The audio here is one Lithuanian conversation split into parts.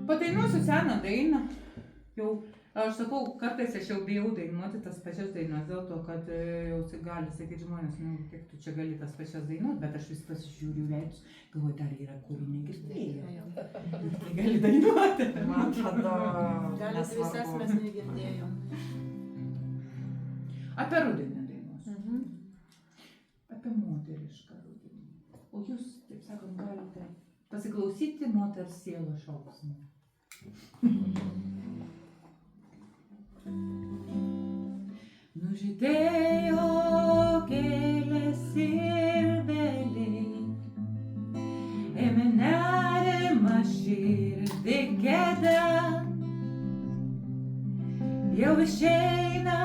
Padainuosiu seną dainą. Jau, aš sakau, kartais aš jau bijau dainuoti tas pačias dainas, dėl to, kad jau gali sakyti žmonės, nu, kiek tu čia gali tas pačias dainuoti, bet aš vis pasižiūriu veidus, galvoju, dar yra kuri negirdėjo. Tai gali dainuoti. Man atrodo, Galit visas mes negirdėjom. Apie rudenį dainuosiu. Apie moterišką rudenį. O jūs, taip sakant, galite pasiklausyti moters sielo šauksmų. Nužydėjo gėlės ir vėliai, ėmė nerimą širdį gėda, jau išeina,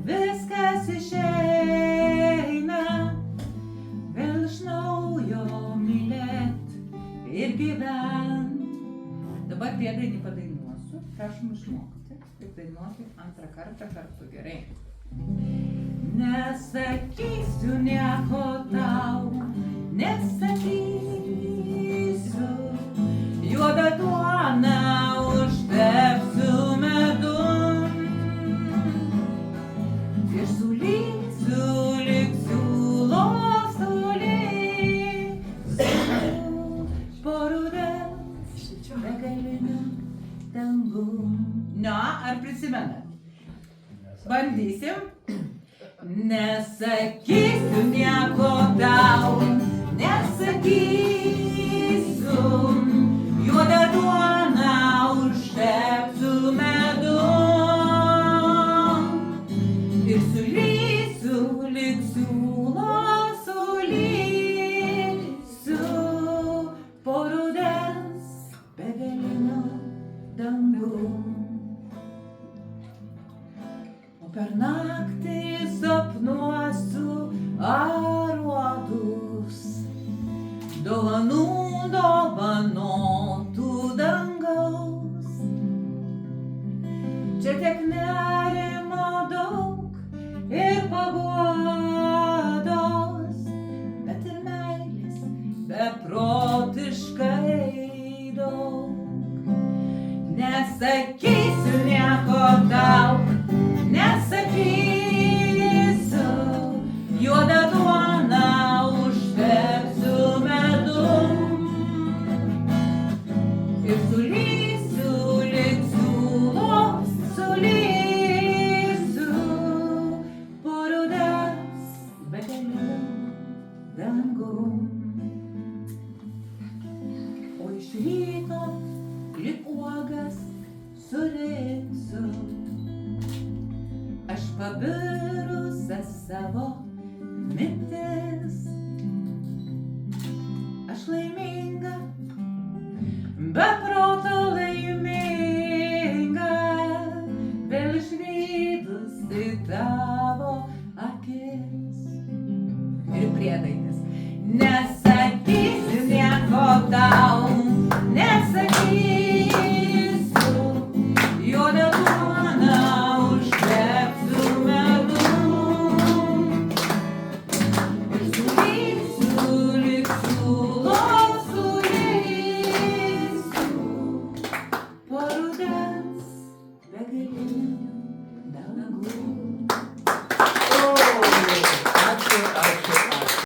viskas išeina, vėl iš naujo mylėt ir gyvent. Dabar priedainį padainuosiu, prašom išmokti, kaip dainuoti antrą kartą kartu gerai. Nesakysiu nieko tau, nesakysiu, juodą duoną užtepsiu medum ir sulysiu lyg siūlos sulysiu po rudens begaliniu dangum. Na, ar prisimenat? Bandysim. Nesakysiu nieko tau, nesakysiu, juodą duoną užtepsiu medum ir sulysiu lyg siūlos sulysiu po rudens begaliniu dangum. O per naktį sapnuosiu aruodus, dovanų dovanotų dangaus. Čia tiek nerimo daug ir paguodos, bet ir meilės beprotiškai daug. Nesakysiu nieko tau, nesakysiu, juodą duoną užtepsiu medum ir sulysiu lyg siūlos sulysiu po rudens begaliniu dangum. O iš ryto lyg uogas surinksiu aš pabirusias savo mintis. Aš laiminga, be proto